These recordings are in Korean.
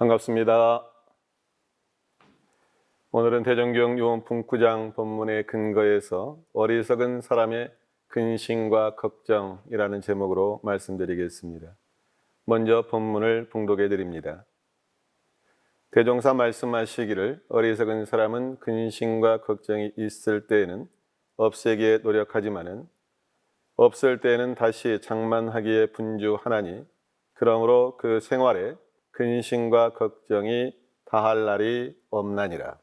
반갑습니다. 오늘은 대종경 요한복음 9장 본문의 근거에서 어리석은 사람의 근심과 걱정이라는 제목으로 말씀드리겠습니다. 먼저 본문을 봉독해 드립니다. 대종사 말씀하시기를 어리석은 사람은 근심과 걱정이 있을 때에는 없애기에 노력하지만은 없을 때에는 다시 장만하기에 분주하나니 그러므로 그 생활에 근심과 걱정이 다할 날이 없나니라.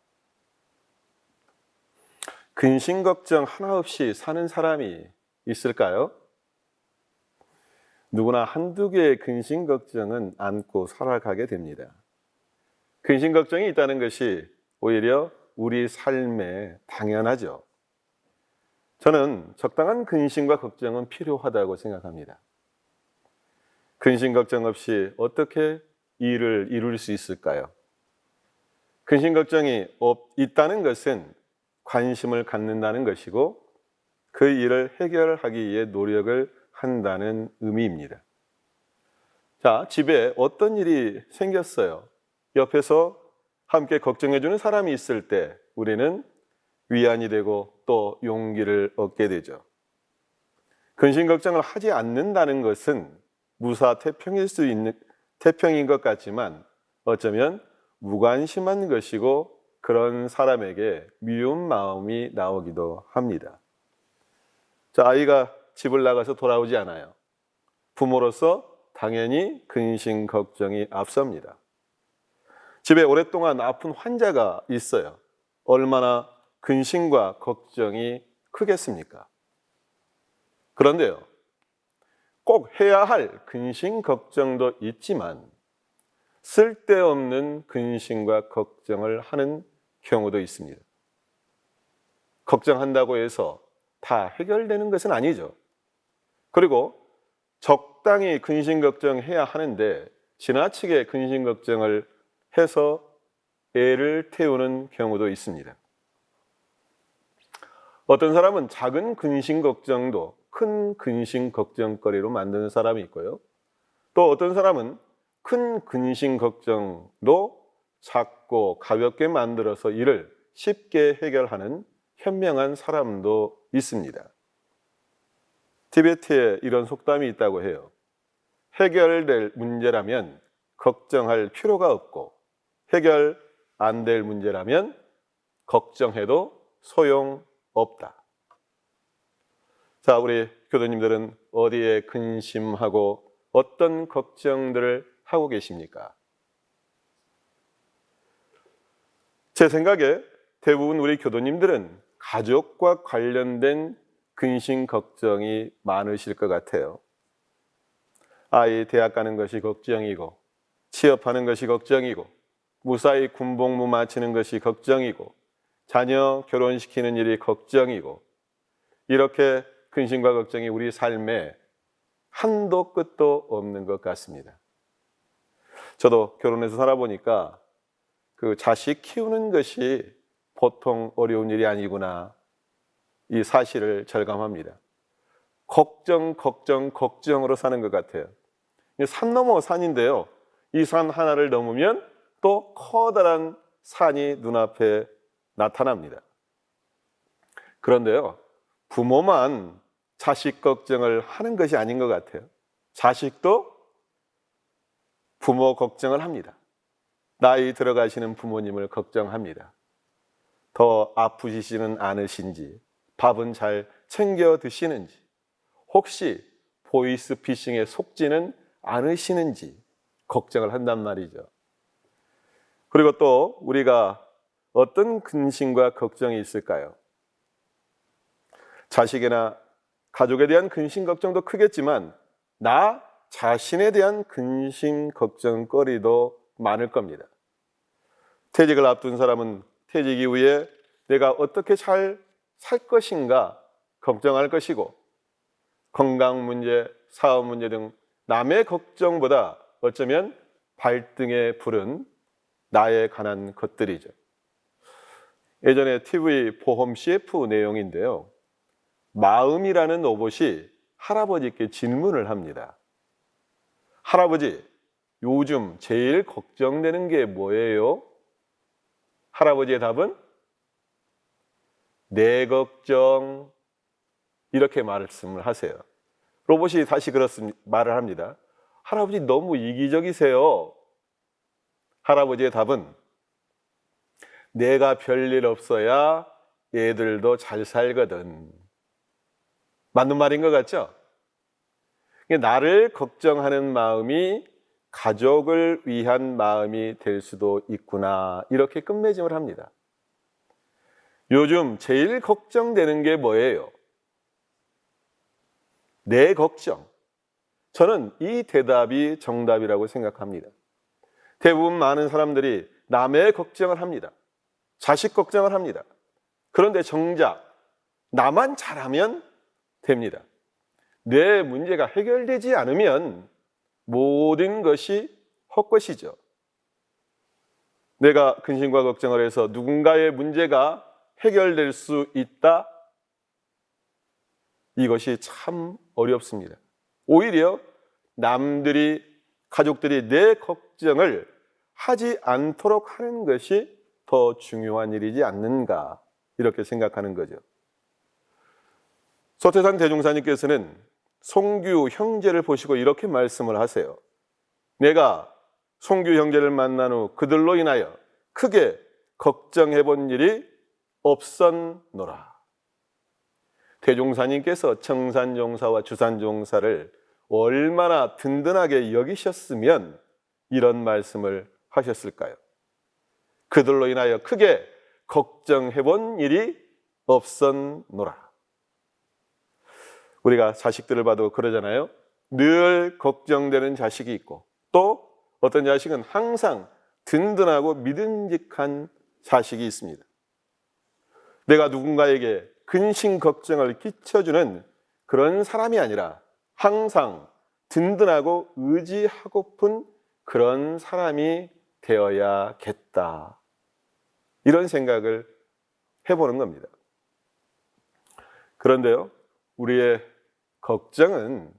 근심 걱정 하나 없이 사는 사람이 있을까요? 누구나 한두 개의 근심 걱정은 안고 살아가게 됩니다. 근심 걱정이 있다는 것이 오히려 우리 삶에 당연하죠. 저는 적당한 근심과 걱정은 필요하다고 생각합니다. 근심 걱정 없이 어떻게 일을 이룰 수 있을까요? 근심 걱정이 있다는 것은 관심을 갖는다는 것이고 그 일을 해결하기 위해 노력을 한다는 의미입니다. 자, 집에 어떤 일이 생겼어요. 옆에서 함께 걱정해주는 사람이 있을 때 우리는 위안이 되고 또 용기를 얻게 되죠. 근심 걱정을 하지 않는다는 것은 태평인 것 같지만 어쩌면 무관심한 것이고 그런 사람에게 미운 마음이 나오기도 합니다. 자, 아이가 집을 나가서 돌아오지 않아요. 부모로서 당연히 근심 걱정이 앞섭니다. 집에 오랫동안 아픈 환자가 있어요. 얼마나 근심과 걱정이 크겠습니까? 그런데요, 꼭 해야 할 근심 걱정도 있지만 쓸데없는 근심과 걱정을 하는 경우도 있습니다. 걱정한다고 해서 다 해결되는 것은 아니죠. 그리고 적당히 근심 걱정해야 하는데 지나치게 근심 걱정을 해서 애를 태우는 경우도 있습니다. 어떤 사람은 작은 근심 걱정도 큰 근심 걱정거리로 만드는 사람이 있고요. 또 어떤 사람은 큰 근심 걱정도 작고 가볍게 만들어서 이를 쉽게 해결하는 현명한 사람도 있습니다. 티베트에 이런 속담이 있다고 해요. 해결될 문제라면 걱정할 필요가 없고 해결 안 될 문제라면 걱정해도 소용없다. 자, 우리 교도님들은 어디에 근심하고 어떤 걱정들을 하고 계십니까? 제 생각에 대부분 우리 교도님들은 가족과 관련된 근심 걱정이 많으실 것 같아요. 아이 대학 가는 것이 걱정이고 취업하는 것이 걱정이고 무사히 군복무 마치는 것이 걱정이고 자녀 결혼시키는 일이 걱정이고 이렇게 근심과 걱정이 우리 삶에 한도 끝도 없는 것 같습니다. 저도 결혼해서 살아보니까 그 자식 키우는 것이 보통 어려운 일이 아니구나 이 사실을 절감합니다. 걱정으로 사는 것 같아요. 산 넘어 산인데요. 이 산 하나를 넘으면 또 커다란 산이 눈앞에 나타납니다. 그런데요, 부모만 자식 걱정을 하는 것이 아닌 것 같아요. 자식도 부모 걱정을 합니다. 나이 들어가시는 부모님을 걱정합니다. 더 아프시지는 않으신지, 밥은 잘 챙겨 드시는지, 혹시 보이스피싱에 속지는 않으시는지 걱정을 한단 말이죠. 그리고 또 우리가 어떤 근심과 걱정이 있을까요? 자식이나 가족에 대한 근심 걱정도 크겠지만 나 자신에 대한 근심 걱정거리도 많을 겁니다. 퇴직을 앞둔 사람은 퇴직 이후에 내가 어떻게 잘 살 것인가 걱정할 것이고 건강 문제, 사업 문제 등 남의 걱정보다 어쩌면 발등에 부른 나에 관한 것들이죠. 예전에 TV 보험 CF 내용인데요. 마음이라는 로봇이 할아버지께 질문을 합니다. 할아버지, 요즘 제일 걱정되는 게 뭐예요? 할아버지의 답은 내 걱정, 이렇게 말씀을 하세요. 로봇이 다시 그렇습니다. 말을 합니다. 할아버지 너무 이기적이세요. 할아버지의 답은 내가 별일 없어야 얘들도 잘 살거든. 맞는 말인 것 같죠? 나를 걱정하는 마음이 가족을 위한 마음이 될 수도 있구나, 이렇게 끝맺음을 합니다. 요즘 제일 걱정되는 게 뭐예요? 내 걱정. 저는 이 대답이 정답이라고 생각합니다. 대부분 많은 사람들이 남의 걱정을 합니다. 자식 걱정을 합니다. 그런데 정작 나만 잘하면 됩니다. 내 문제가 해결되지 않으면 모든 것이 헛것이죠. 내가 근심과 걱정을 해서 누군가의 문제가 해결될 수 있다? 이것이 참 어렵습니다. 오히려 남들이, 가족들이 내 걱정을 하지 않도록 하는 것이 더 중요한 일이지 않는가, 이렇게 생각하는 거죠. 서태산 대종사님께서는 송규 형제를 보시고 이렇게 말씀을 하세요. 내가 송규 형제를 만난 후 그들로 인하여 크게 걱정해 본 일이 없었노라. 대종사님께서 청산종사와 주산종사를 얼마나 든든하게 여기셨으면 이런 말씀을 하셨을까요? 그들로 인하여 크게 걱정해 본 일이 없었노라. 우리가 자식들을 봐도 그러잖아요. 늘 걱정되는 자식이 있고, 또 어떤 자식은 항상 든든하고 믿음직한 자식이 있습니다. 내가 누군가에게 근심 걱정을 끼쳐주는 그런 사람이 아니라 항상 든든하고 의지하고픈 그런 사람이 되어야겠다, 이런 생각을 해보는 겁니다. 그런데요, 우리의 걱정은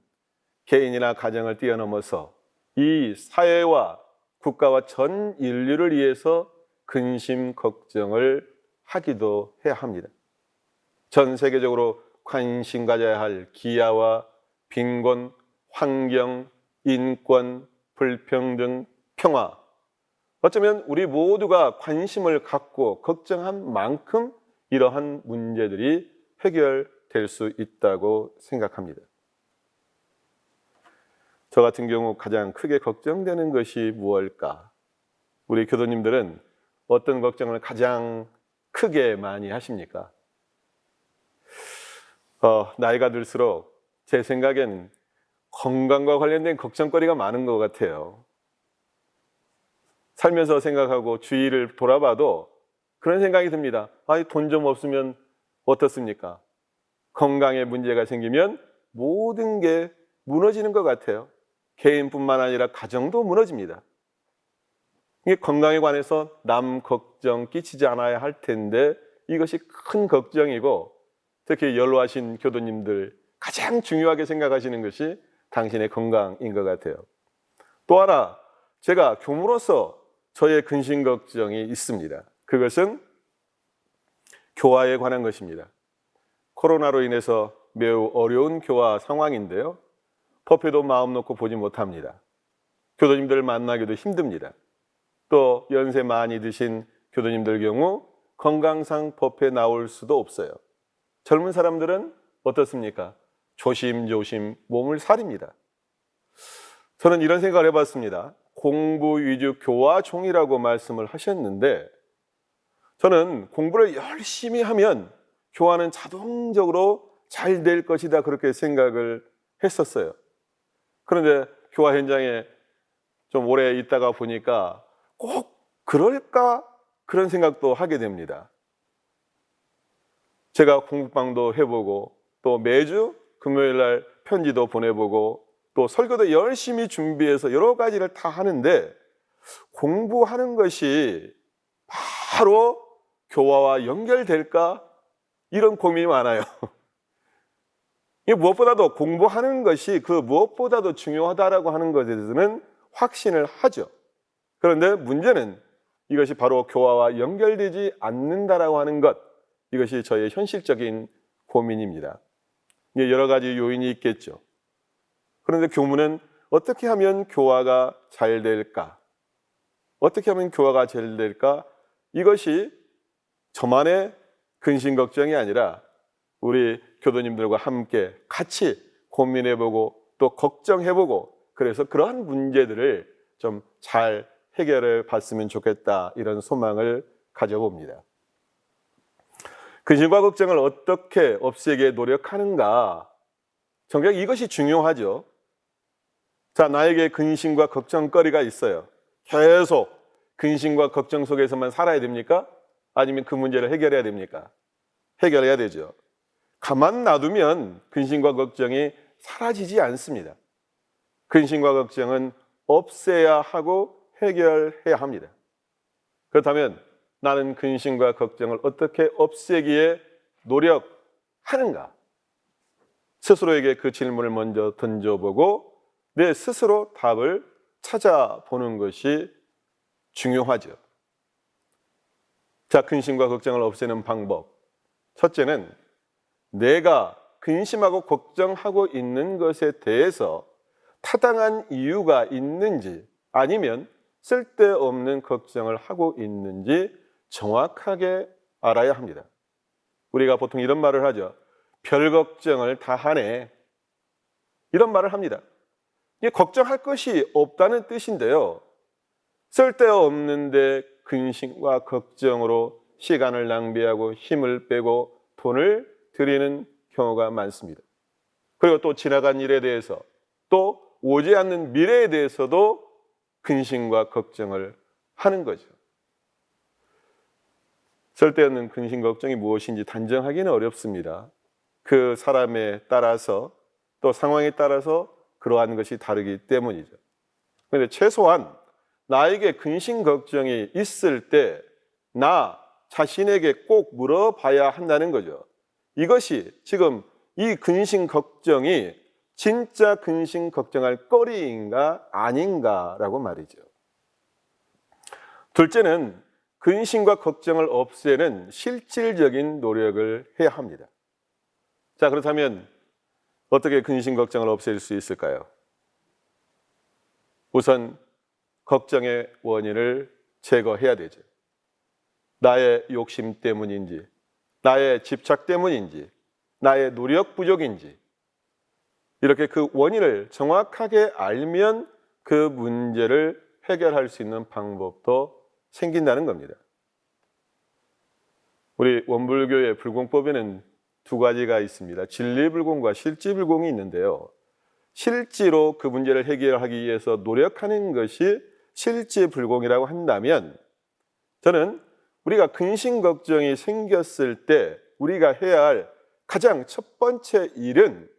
개인이나 가정을 뛰어넘어서 이 사회와 국가와 전 인류를 위해서 근심 걱정을 하기도 해야 합니다. 전 세계적으로 관심 가져야 할 기아와 빈곤, 환경, 인권, 불평등, 평화, 어쩌면 우리 모두가 관심을 갖고 걱정한 만큼 이러한 문제들이 해결될 수 있다고 생각합니다. 저 같은 경우 가장 크게 걱정되는 것이 무엇일까? 우리 교도님들은 어떤 걱정을 가장 크게 많이 하십니까? 나이가 들수록 제 생각엔 건강과 관련된 걱정거리가 많은 것 같아요. 살면서 생각하고 주위를 돌아봐도 그런 생각이 듭니다. 돈 좀 없으면 어떻습니까? 건강에 문제가 생기면 모든 게 무너지는 것 같아요. 개인뿐만 아니라 가정도 무너집니다. 이게 건강에 관해서 남 걱정 끼치지 않아야 할 텐데 이것이 큰 걱정이고, 특히 연로하신 교도님들 가장 중요하게 생각하시는 것이 당신의 건강인 것 같아요. 또 하나, 제가 교무로서 저의 근심 걱정이 있습니다. 그것은 교화에 관한 것입니다. 코로나로 인해서 매우 어려운 교화 상황인데요, 법회도 마음 놓고 보지 못합니다. 교도님들 만나기도 힘듭니다. 또 연세 많이 드신 교도님들 경우 건강상 법회 나올 수도 없어요. 젊은 사람들은 어떻습니까? 조심조심 몸을 사립니다. 저는 이런 생각을 해봤습니다. 공부 위주 교화종이라고 말씀을 하셨는데, 저는 공부를 열심히 하면 교화는 자동적으로 잘 될 것이다, 그렇게 생각을 했었어요. 그런데 교화 현장에 좀 오래 있다가 보니까 꼭 그럴까? 그런 생각도 하게 됩니다. 제가 공부방도 해보고, 또 매주 금요일 날 편지도 보내보고, 또 설교도 열심히 준비해서 여러 가지를 다 하는데 공부하는 것이 바로 교화와 연결될까? 이런 고민이 많아요. 무엇보다도 공부하는 것이 그 무엇보다도 중요하다라고 하는 것에 대해서는 확신을 하죠. 그런데 문제는 이것이 바로 교화와 연결되지 않는다라고 하는 것, 이것이 저의 현실적인 고민입니다. 여러 가지 요인이 있겠죠. 그런데 교무는 어떻게 하면 교화가 잘 될까? 어떻게 하면 교화가 잘 될까? 이것이 저만의 근심 걱정이 아니라 우리 교도님들과 함께 같이 고민해보고 또 걱정해보고, 그래서 그러한 문제들을 좀 잘 해결해 봤으면 좋겠다, 이런 소망을 가져봅니다. 근심과 걱정을 어떻게 없애게 노력하는가? 정작 이것이 중요하죠. 자, 나에게 근심과 걱정거리가 있어요. 계속 근심과 걱정 속에서만 살아야 됩니까? 아니면 그 문제를 해결해야 됩니까? 해결해야 되죠. 가만 놔두면 근심과 걱정이 사라지지 않습니다. 근심과 걱정은 없애야 하고 해결해야 합니다. 그렇다면 나는 근심과 걱정을 어떻게 없애기에 노력하는가? 스스로에게 그 질문을 먼저 던져보고 내 스스로 답을 찾아보는 것이 중요하죠. 자, 근심과 걱정을 없애는 방법. 첫째는 내가 근심하고 걱정하고 있는 것에 대해서 타당한 이유가 있는지, 아니면 쓸데없는 걱정을 하고 있는지 정확하게 알아야 합니다. 우리가 보통 이런 말을 하죠. 별 걱정을 다 하네, 이런 말을 합니다. 이게 걱정할 것이 없다는 뜻인데요, 쓸데없는데 근심과 걱정으로 시간을 낭비하고 힘을 빼고 돈을 들이는 경우가 많습니다. 그리고 또 지나간 일에 대해서, 또 오지 않는 미래에 대해서도 근심과 걱정을 하는 거죠. 쓸데없는 근심 걱정이 무엇인지 단정하기는 어렵습니다. 그 사람에 따라서 또 상황에 따라서 그러한 것이 다르기 때문이죠. 그런데 최소한 나에게 근심 걱정이 있을 때 나 자신에게 꼭 물어봐야 한다는 거죠. 이것이 지금 이 근심 걱정이 진짜 근심 걱정할 거리인가 아닌가라고 말이죠. 둘째는 근심과 걱정을 없애는 실질적인 노력을 해야 합니다. 자, 그렇다면 어떻게 근심 걱정을 없앨 수 있을까요? 우선 걱정의 원인을 제거해야 되죠. 나의 욕심 때문인지, 나의 집착 때문인지, 나의 노력 부족인지, 이렇게 그 원인을 정확하게 알면 그 문제를 해결할 수 있는 방법도 생긴다는 겁니다. 우리 원불교의 불공법에는 두 가지가 있습니다. 진리불공과 실지불공이 있는데요, 실지로 그 문제를 해결하기 위해서 노력하는 것이 실지불공이라고 한다면, 저는 우리가 근심 걱정이 생겼을 때 우리가 해야 할 가장 첫 번째 일은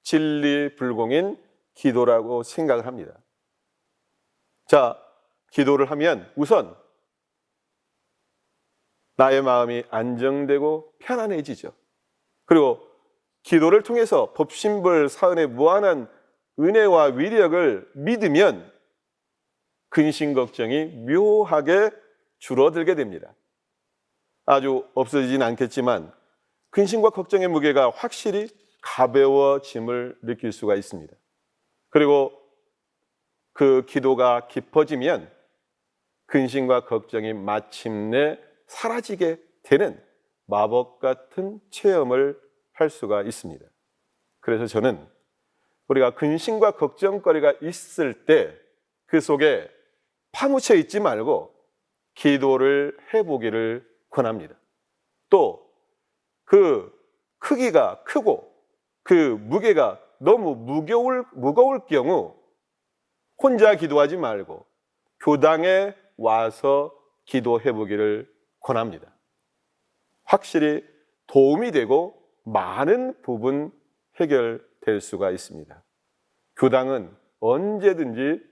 진리불공인 기도라고 생각을 합니다. 자, 기도를 하면 우선 나의 마음이 안정되고 편안해지죠. 그리고 기도를 통해서 법신불 사은의 무한한 은혜와 위력을 믿으면 근심 걱정이 묘하게 줄어들게 됩니다. 아주 없어지진 않겠지만 근심과 걱정의 무게가 확실히 가벼워짐을 느낄 수가 있습니다. 그리고 그 기도가 깊어지면 근심과 걱정이 마침내 사라지게 되는 마법 같은 체험을 할 수가 있습니다. 그래서 저는 우리가 근심과 걱정거리가 있을 때 그 속에 파묻혀 있지 말고 기도를 해보기를 권합니다. 또 그 크기가 크고 그 무게가 너무 무거울 경우 혼자 기도하지 말고 교당에 와서 기도해 보기를 권합니다. 확실히 도움이 되고 많은 부분 해결될 수가 있습니다. 교당은 언제든지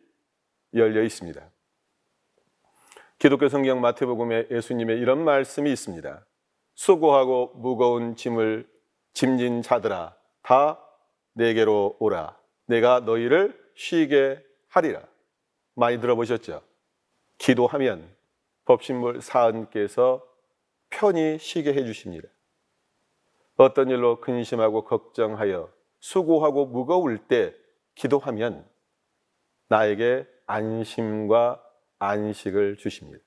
열려 있습니다. 기독교 성경 마태복음에 예수님의 이런 말씀이 있습니다. 수고하고 무거운 짐을 짐진 자들아 다 내게로 오라. 내가 너희를 쉬게 하리라. 많이 들어보셨죠? 기도하면 법신물 사은께서 편히 쉬게 해주십니다. 어떤 일로 근심하고 걱정하여 수고하고 무거울 때 기도하면 나에게 안심과 안식을 주십니다.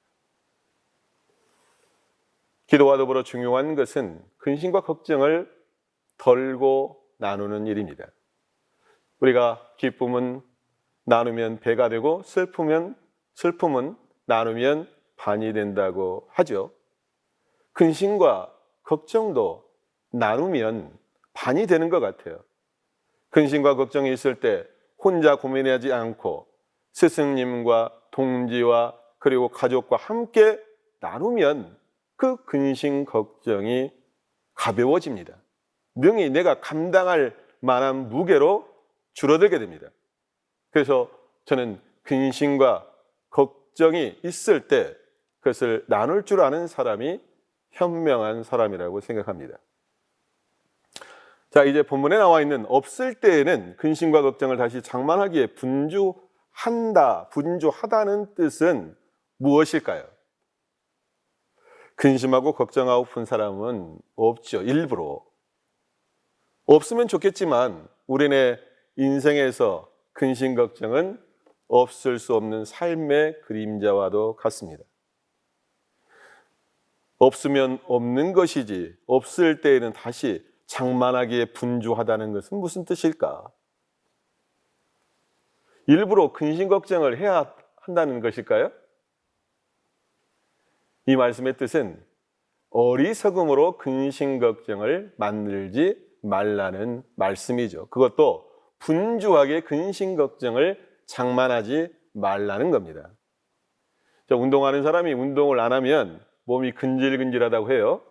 기도와 더불어 중요한 것은 근심과 걱정을 덜고 나누는 일입니다. 우리가 기쁨은 나누면 배가 되고 슬픔은 나누면 반이 된다고 하죠. 근심과 걱정도 나누면 반이 되는 것 같아요. 근심과 걱정이 있을 때 혼자 고민하지 않고 스승님과 동지와 그리고 가족과 함께 나누면 그 근심 걱정이 가벼워집니다. 능히 내가 감당할 만한 무게로 줄어들게 됩니다. 그래서 저는 근심과 걱정이 있을 때 그것을 나눌 줄 아는 사람이 현명한 사람이라고 생각합니다. 자, 이제 본문에 나와 있는 없을 때에는 근심과 걱정을 다시 장만하기에 분주하다는 뜻은 무엇일까요? 근심하고 걱정하고픈 사람은 없죠. 일부러. 없으면 좋겠지만 우리네 인생에서 근심 걱정은 없을 수 없는 삶의 그림자와도 같습니다. 없으면 없는 것이지 없을 때에는 다시 장만하기에 분주하다는 것은 무슨 뜻일까? 일부러 근심 걱정을 해야 한다는 것일까요? 이 말씀의 뜻은 어리석음으로 근심 걱정을 만들지 말라는 말씀이죠. 그것도 분주하게 근심 걱정을 장만하지 말라는 겁니다. 운동하는 사람이 운동을 안 하면 몸이 근질근질하다고 해요.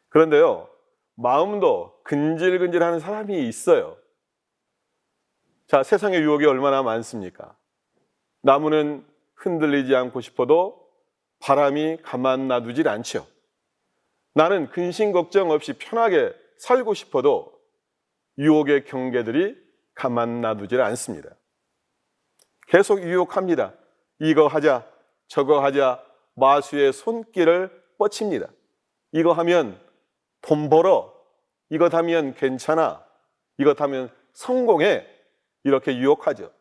그런데요, 마음도 근질근질하는 사람이 있어요. 자, 세상의 유혹이 얼마나 많습니까? 나무는 흔들리지 않고 싶어도 바람이 가만 놔두질 않죠. 나는 근심 걱정 없이 편하게 살고 싶어도 유혹의 경계들이 가만 놔두질 않습니다. 계속 유혹합니다. 이거 하자, 저거 하자, 마수의 손길을 뻗칩니다. 이거 하면 돈 벌어, 이것 하면 괜찮아, 이것 하면 성공해, 이렇게 유혹하죠.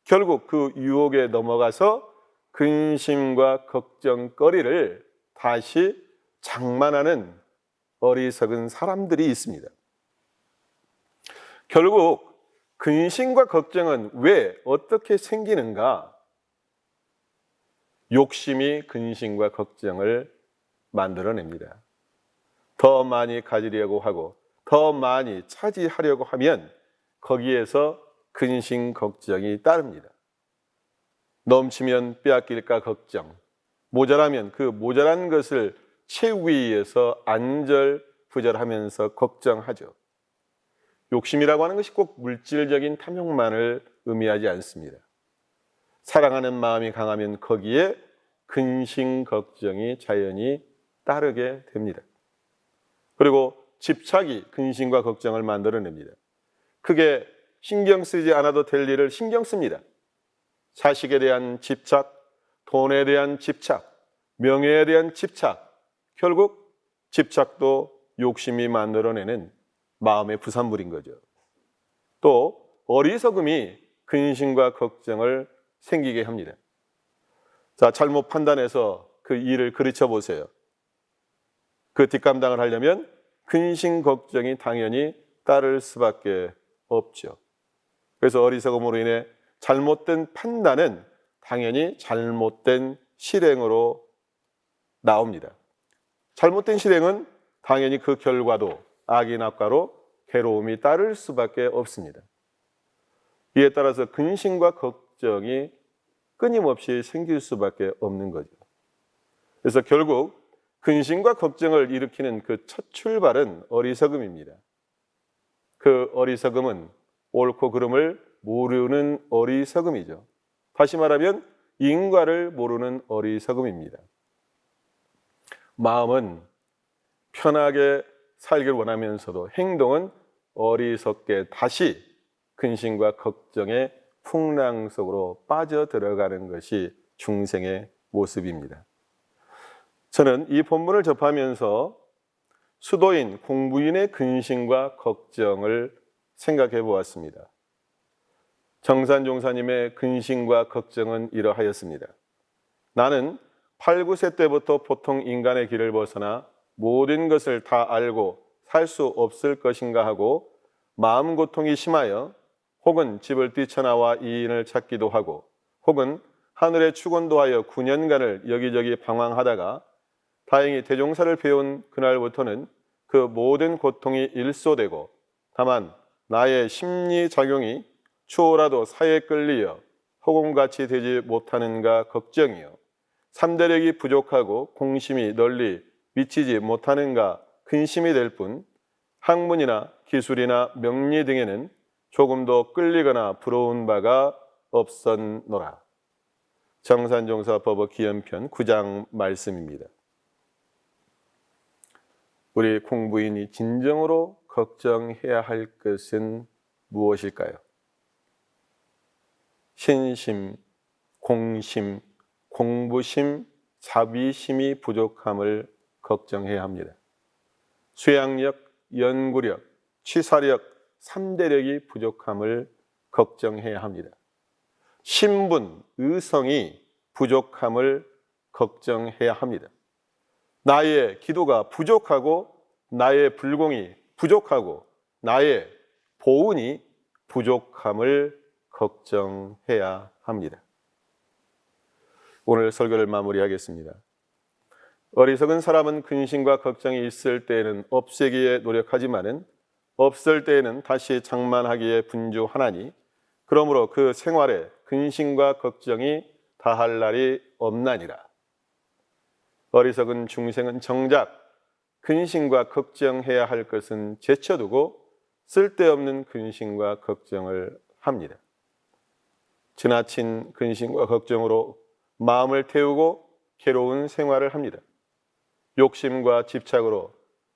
결국 그 유혹에 넘어가서 근심과 걱정거리를 다시 장만하는 어리석은 사람들이 있습니다. 결국 근심과 걱정은 왜 어떻게 생기는가? 욕심이 근심과 걱정을 만들어냅니다. 더 많이 가지려고 하고 더 많이 차지하려고 하면 거기에서 근심 걱정이 따릅니다. 넘치면 빼앗길까 걱정, 모자라면 그 모자란 것을 채우기 위해서 안절부절하면서 걱정하죠. 욕심이라고 하는 것이 꼭 물질적인 탐욕만을 의미하지 않습니다. 사랑하는 마음이 강하면 거기에 근심 걱정이 자연히 따르게 됩니다. 그리고 집착이 근심과 걱정을 만들어냅니다. 크게 신경 쓰지 않아도 될 일을 신경 씁니다. 자식에 대한 집착, 돈에 대한 집착, 명예에 대한 집착, 결국 집착도 욕심이 만들어내는 마음의 부산물인 거죠. 또 어리석음이 근심과 걱정을 생기게 합니다. 자, 잘못 판단해서 그 일을 그르쳐 보세요. 그 뒷감당을 하려면 근심 걱정이 당연히 따를 수밖에 없죠. 그래서 어리석음으로 인해 잘못된 판단은 당연히 잘못된 실행으로 나옵니다. 잘못된 실행은 당연히 그 결과도 악인악과로 괴로움이 따를 수밖에 없습니다. 이에 따라서 근심과 걱정이 끊임없이 생길 수밖에 없는 거죠. 그래서 결국 근심과 걱정을 일으키는 그 첫 출발은 어리석음입니다. 그 어리석음은 옳고 그름을 모르는 어리석음이죠. 다시 말하면 인과를 모르는 어리석음입니다. 마음은 편하게 살기를 원하면서도 행동은 어리석게 다시 근심과 걱정에 풍랑 속으로 빠져들어가는 것이 중생의 모습입니다. 저는 이 본문을 접하면서 수도인 공부인의 근심과 걱정을 생각해 보았습니다. 정산종사님의 근심과 걱정은 이러하였습니다. 나는 8, 9세 때부터 보통 인간의 길을 벗어나 모든 것을 다 알고 살 수 없을 것인가 하고 마음 고통이 심하여 혹은 집을 뛰쳐나와 이인을 찾기도 하고 혹은 하늘에 축원도하여 9년간을 여기저기 방황하다가 다행히 대종사를 배운 그날부터는 그 모든 고통이 일소되고 다만 나의 심리작용이 추호라도 사에 끌리어 허공같이 되지 못하는가 걱정이요 3대력이 부족하고 공심이 널리 미치지 못하는가 근심이 될 뿐 학문이나 기술이나 명리 등에는 조금도 끌리거나 부러운 바가 없었노라. 정산종사 법어 기연편 9장 말씀입니다. 우리 공부인이 진정으로 걱정해야 할 것은 무엇일까요? 신심, 공심, 공부심, 자비심이 부족함을 걱정해야 합니다. 수양력, 연구력, 취사력, 3대력이 부족함을 걱정해야 합니다. 신분, 의성이 부족함을 걱정해야 합니다. 나의 기도가 부족하고 나의 불공이 부족하고 나의 보은이 부족함을 걱정해야 합니다. 오늘 설교를 마무리하겠습니다. 어리석은 사람은 근심과 걱정이 있을 때에는 없애기에 노력하지만은 없을 때에는 다시 장만하기에 분주하나니 그러므로 그 생활에 근심과 걱정이 다할 날이 없나니라. 어리석은 중생은 정작 근심과 걱정해야 할 것은 제쳐두고 쓸데없는 근심과 걱정을 합니다. 지나친 근심과 걱정으로 마음을 태우고 괴로운 생활을 합니다. 욕심과 집착으로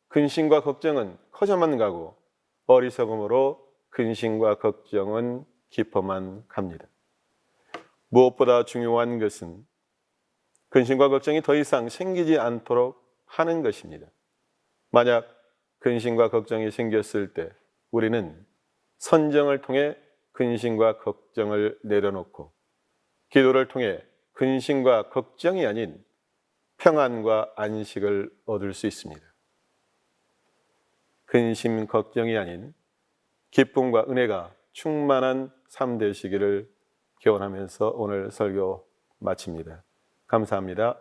근심과 걱정은 커져만 가고 어리석음으로 근심과 걱정은 깊어만 갑니다. 무엇보다 중요한 것은 근심과 걱정이 더 이상 생기지 않도록 하는 것입니다. 만약 근심과 걱정이 생겼을 때 우리는 선정을 통해 근심과 걱정을 내려놓고 기도를 통해 근심과 걱정이 아닌 평안과 안식을 얻을 수 있습니다. 근심, 걱정이 아닌 기쁨과 은혜가 충만한 삶 되시기를 기원하면서 오늘 설교 마칩니다. 감사합니다.